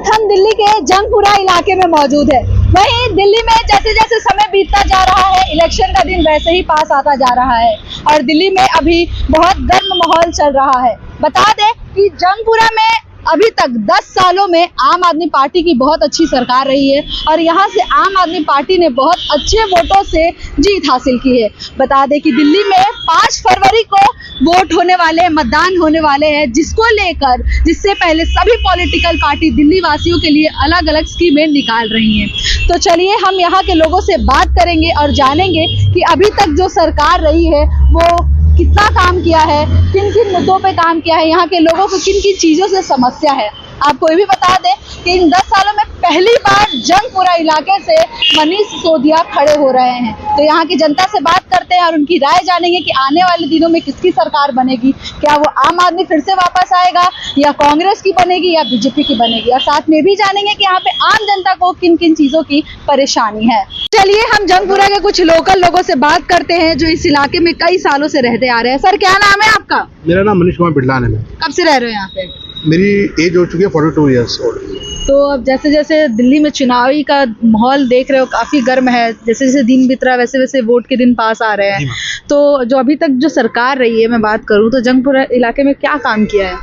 वक्त हम दिल्ली के जंगपुरा इलाके में मौजूद है। वहीं दिल्ली में जैसे जैसे समय बीतता जा रहा है, इलेक्शन का दिन वैसे ही पास आता जा रहा है और दिल्ली में अभी बहुत गर्म माहौल चल रहा है। बता दें कि जंगपुरा में अभी तक 10 सालों में आम आदमी पार्टी की बहुत अच्छी सरकार रही है और यहाँ से आम आदमी पार्टी ने बहुत अच्छे वोटों से जीत हासिल की है। बता दें कि दिल्ली में 5 फरवरी को वोट होने वाले हैं, मतदान होने वाले हैं, जिसको लेकर जिससे पहले सभी पॉलिटिकल पार्टी दिल्ली वासियों के लिए अलग अलग स्कीमें निकाल रही हैं। तो चलिए हम यहाँ के लोगों से बात करेंगे और जानेंगे कि अभी तक जो सरकार रही है वो कितना काम किया है, किन किन मुद्दों पे काम किया है, यहाँ के लोगों को किन किन चीज़ों से समस्या है। आपको ये भी बता दें कि इन 10 सालों में पहली बार जंगपुरा इलाके से मनीष सिसोदिया खड़े हो रहे हैं। तो यहाँ की जनता से बात करते हैं और उनकी राय जानेंगे कि आने वाले दिनों में किसकी सरकार बनेगी, क्या वो आम आदमी फिर से वापस आएगा या कांग्रेस की बनेगी या बीजेपी की बनेगी, और साथ में भी जानेंगे कि यहाँ पे आम जनता को किन किन चीज़ों की परेशानी है। चलिए हम जंगपुरा के कुछ लोकल लोगों से बात करते हैं जो इस इलाके में कई सालों से रहते आ रहे हैं। सर, क्या नाम है आपका? मेरा नाम मनीष कुमार बिडलान है। कब से रह रहे हो यहाँ पे? मेरी एज हो चुकी है 42 ईयर्स ओल्ड। तो अब जैसे जैसे दिल्ली में चुनावी का माहौल देख रहे हो, काफी गर्म है, जैसे जैसे दिन बीत रहा है वैसे वैसे वोट के दिन पास आ रहे हैं। तो जो अभी तक जो सरकार रही है, मैं बात करूँ तो जंगपुरा इलाके में क्या काम किया है?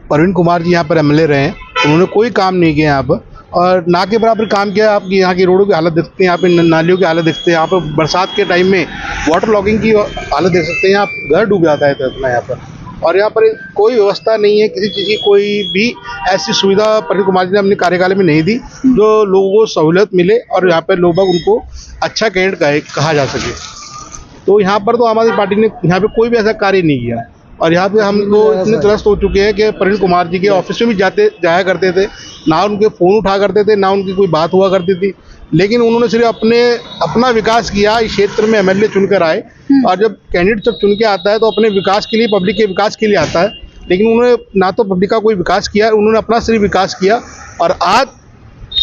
प्रवीण कुमार जी यहाँ पर एमएलए रहे हैं, उन्होंने कोई काम नहीं किया यहाँ पर और ना के बराबर काम किया। आप यहाँ की रोडों की हालत देखते हैं, यहाँ पे नालियों की हालत देखते हैं, यहाँ पर बरसात के टाइम में वाटर लॉगिंग की हालत देख सकते हैं, यहाँ घर डूब जाता है इतना यहाँ पर। और यहाँ पर कोई व्यवस्था नहीं है किसी चीज़ की, कोई भी ऐसी सुविधा प्रवीण कुमार जी ने अपने कार्यकाल में नहीं दी जो लोगों को सहूलियत मिले और यहाँ पर लोग उनको अच्छा कैंडिडेट कहा जा सके। तो यहाँ पर तो आम आदमी पार्टी ने यहाँ पे कोई भी ऐसा कार्य नहीं किया और यहाँ पे हम लोग इतने त्रस्त हो चुके हैं कि प्रवीण कुमार जी के ऑफिस में भी जाया करते थे, ना उनके फ़ोन उठा करते थे, ना उनकी कोई बात हुआ करती थी। लेकिन उन्होंने सिर्फ अपना विकास किया। इस क्षेत्र में एमएलए चुनकर आए और जब कैंडिडेट जब चुन के आता है तो अपने विकास के लिए, पब्लिक के विकास के लिए आता है, लेकिन उन्होंने ना तो पब्लिक का कोई विकास किया, उन्होंने अपना सिर्फ विकास किया। और आज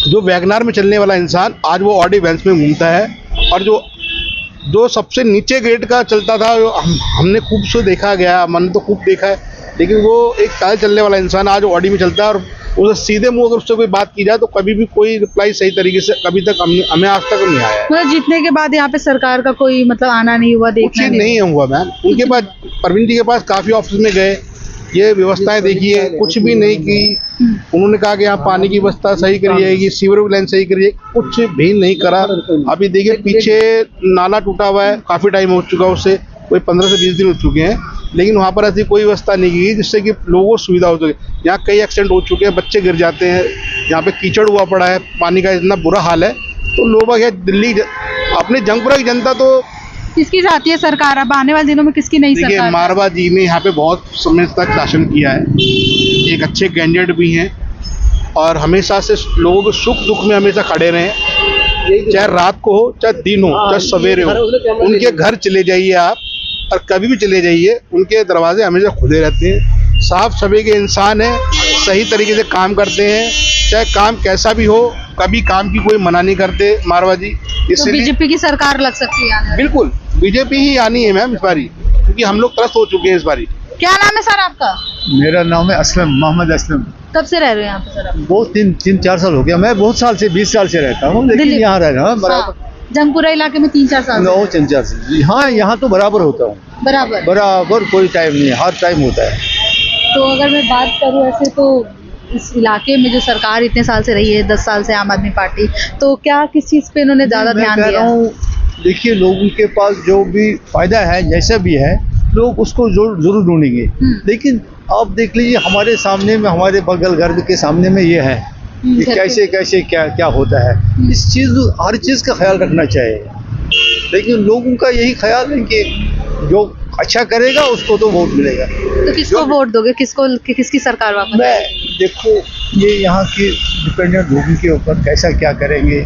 जो वैगनार में चलने वाला इंसान आज वो ऑडी वैन्स में घूमता है और जो सबसे नीचे ग्रेड का चलता था, हमने खूब से देखा गया, मैंने तो खूब देखा है, लेकिन वो एक पैदल चलने वाला इंसान आज ऑडी में चलता है और उसे सीधे मुंह अगर उससे कोई बात की जाए तो कभी भी कोई रिप्लाई सही तरीके से कभी तक हमें आज तक नहीं आया है। मतलब जीतने के बाद यहाँ पे सरकार का कोई मतलब आना नहीं हुआ, देखना नहीं हुआ मैम। उनके पास, प्रवीण जी के पास काफ़ी ऑफिस में गए, ये व्यवस्थाएं देखिए, कुछ भी नहीं की। उन्होंने कहा कि यहाँ पानी की व्यवस्था सही करी जाएगी, सीवर लाइन सही करी जाएगी, कुछ भी नहीं करा। अभी देखिए पीछे नाला टूटा हुआ है, काफ़ी टाइम हो चुका है, उससे कोई 15 से 20 दिन हो चुके हैं, लेकिन वहाँ पर ऐसी कोई व्यवस्था नहीं की जिससे कि लोगों को सुविधा हो सके। यहाँ कई एक्सीडेंट हो चुके हैं, बच्चे गिर जाते हैं, यहाँ पे कीचड़ हुआ पड़ा है, पानी का इतना बुरा हाल है। तो लोग दिल्ली अपने जंगपुरा की जनता तो किसकी चाहती है सरकार? अब आने वाले दिनों में किसकी नई सरकार? देखिए, मारवा जी ने यहाँ पे बहुत समय तक शासन किया है, एक अच्छे कैंडिडेट भी हैं और हमेशा से लोगों के सुख दुख में हमेशा खड़े रहे, चाहे रात को हो, चाहे दिन हो, चाहे सवेरे हो। उनके घर चले जाइए आप और कभी भी चले जाइए, उनके दरवाजे हमेशा खुले रहते हैं। साफ सफाई के इंसान हैं, सही तरीके से काम करते हैं, चाहे काम कैसा भी हो, कभी काम की कोई मना नहीं करते मारवा जी। इसलिए तो बीजेपी की सरकार लग सकती है? बिल्कुल बीजेपी ही आनी है मैम इस बारी, क्योंकि हम लोग त्रस्त हो चुके हैं इस बारी। क्या नाम है सर आपका? मेरा नाम है असलम, मोहम्मद असलम। कब से रह रहे हो यहाँ पे सर आप? बहुत 3-4 साल हो गया। मैं बहुत साल से 20 साल से रहता हूँ, लेकिन यहाँ रह रहा हूँ बराबर। जंगपुरा इलाके में 3-4 साल? 3-4 साल। हाँ, यहाँ तो बराबर होता हूँ, बराबर कोई टाइम नहीं है, हर टाइम होता है। तो अगर मैं बात करूँ ऐसे तो इस इलाके में जो सरकार इतने साल से रही है, 10 साल से आम आदमी पार्टी, तो क्या किस चीज़ पे इन्होंने ज़्यादा ध्यान दिया? देखिए, लोगों के पास जो भी फायदा है, जैसा भी है, लोग उसको जरूर ढूंढेंगे। लेकिन आप देख लीजिए, हमारे सामने में, हमारे बगल घर के सामने में ये है कि कैसे कैसे क्या होता है। इस चीज़, हर चीज़ का ख्याल रखना चाहिए, लेकिन लोगों का यही ख्याल है कि जो अच्छा करेगा उसको तो वोट मिलेगा। तो किसको वोट दोगे? किसकी सरकार वापस? मैं देखो, ये यहाँ की डिपेंडेंट लोगों के ऊपर कैसा क्या करेंगे।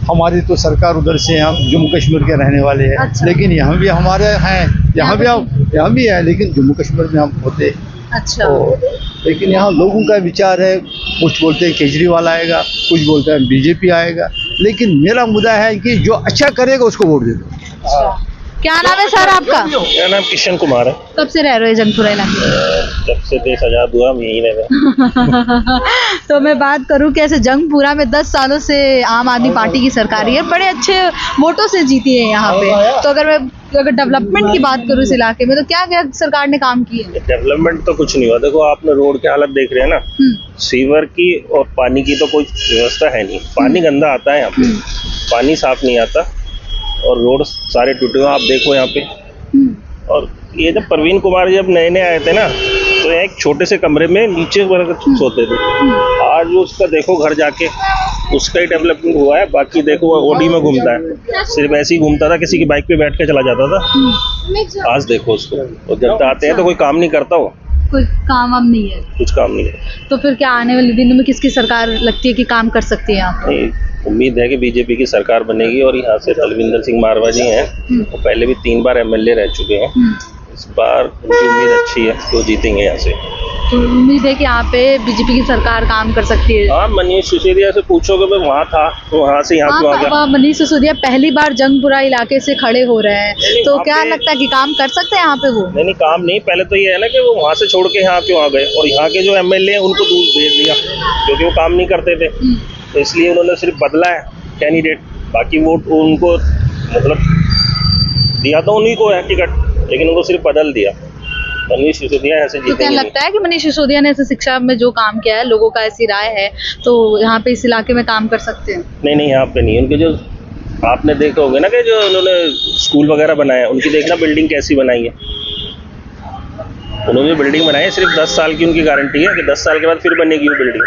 हमारी तो सरकार उधर से, हम जम्मू कश्मीर के रहने वाले हैं। अच्छा। लेकिन यहाँ भी हमारे हैं, यहाँ भी है, लेकिन जम्मू कश्मीर में हम होते। अच्छा। लेकिन यहाँ लोगों का विचार है, कुछ बोलते हैं केजरीवाल आएगा, कुछ बोलते हैं बीजेपी आएगा, लेकिन मेरा मुद्दा है कि जो अच्छा करेगा उसको वोट दे दो। क्या नाम है सर आपका? मेरा नाम किशन कुमार है। कब से रह रहे हो जंगपुरा इलाके में? जब से देश आजाद हुआ हम यहीं रह रहे। तो मैं बात करूं कि ऐसे जंगपुरा में 10 सालों से आम आदमी पार्टी की सरकार है, बड़े अच्छे वोटों से जीती है यहाँ पे। तो अगर डेवलपमेंट की बात करूं इस इलाके में, तो क्या क्या सरकार ने काम किए? डेवलपमेंट तो कुछ नहीं हुआ। देखो आपने रोड की हालत देख रहे हैं ना, सीवर की और पानी की तो कोई व्यवस्था है नहीं। पानी गंदा आता है यहाँ पे, पानी साफ नहीं आता और रोड सारे टूटे हुए आप देखो यहाँ पे। और ये जब प्रवीण कुमार जब नए नए आए थे ना, तो एक छोटे से कमरे में नीचे सोते थे। आज उसका देखो घर जाके उसका ही डेवलपमेंट हुआ है। बाकी देखो वो ओडी में घूमता है, सिर्फ ऐसे ही घूमता था, किसी की बाइक पे बैठ के चला जाता था। आज देखो उसको, और जब आते हैं तो कोई काम नहीं करता, वो कोई काम वाम नहीं है, कुछ काम नहीं है। तो फिर क्या आने वाले दिनों में किसकी सरकार लगती है कि काम कर सकती है यहाँ पे? उम्मीद है कि बीजेपी की सरकार बनेगी। और यहाँ से बलविंदर सिंह मारवा जी हैं, वो पहले भी 3 बार एमएलए रह चुके हैं। इस बार उनकी उम्मीद अच्छी है कि वो जीतेंगे यहाँ से। तो उम्मीद है कि यहाँ पे बीजेपी की सरकार काम कर सकती है। हाँ, मनीष सिसोदिया से पूछोगे, मैं वहाँ था तो वहाँ से यहाँ क्यों आ गया? मनीष सिसोदिया पहली बार जंगपुरा इलाके से खड़े हो रहे हैं, तो क्या लगता है कि काम कर सकते हैं यहाँ पे वो? नहीं, काम नहीं। पहले तो ये है ना कि वो वहाँ से छोड़ के यहाँ क्यों आ गए, और यहाँ के जो एमएलए हैं उनको दूर भेज दिया क्योंकि वो काम नहीं करते थे। तो इसलिए उन्होंने सिर्फ बदला है कैंडिडेट, बाकी वोट उनको मतलब दिया तो उन्हीं को है टिकट, लेकिन उनको सिर्फ बदल दिया। मनीष सिसोदिया ऐसे जीतेंगे। तो क्या लगता है कि मनीष सिसोदिया ने ऐसे शिक्षा में जो काम किया है, लोगों का ऐसी राय है, तो यहाँ पे इस इलाके में काम कर सकते हैं? नहीं, यहाँ पे नहीं। उनके जो आपने देखा होगा ना कि जो उन्होंने स्कूल वगैरह बनाया, उनकी देखना बिल्डिंग कैसी बनाई है। उन्होंने बिल्डिंग बनाई है, सिर्फ 10 साल की उनकी गारंटी है कि 10 साल के बाद फिर बनेगी वो बिल्डिंग।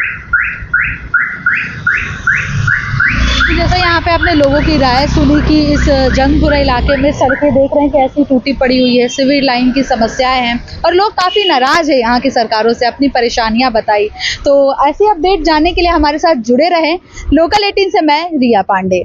जैसा यहाँ पे आपने लोगों की राय सुनी कि इस जंगपुरा इलाके में सड़कें देख रहे हैं कि ऐसी टूटी पड़ी हुई है, सिविल लाइन की समस्याएं हैं और लोग काफ़ी नाराज़ है यहाँ की सरकारों से, अपनी परेशानियां बताई। तो ऐसी अपडेट जानने के लिए हमारे साथ जुड़े रहें। लोकल 18 से मैं रिया पांडे।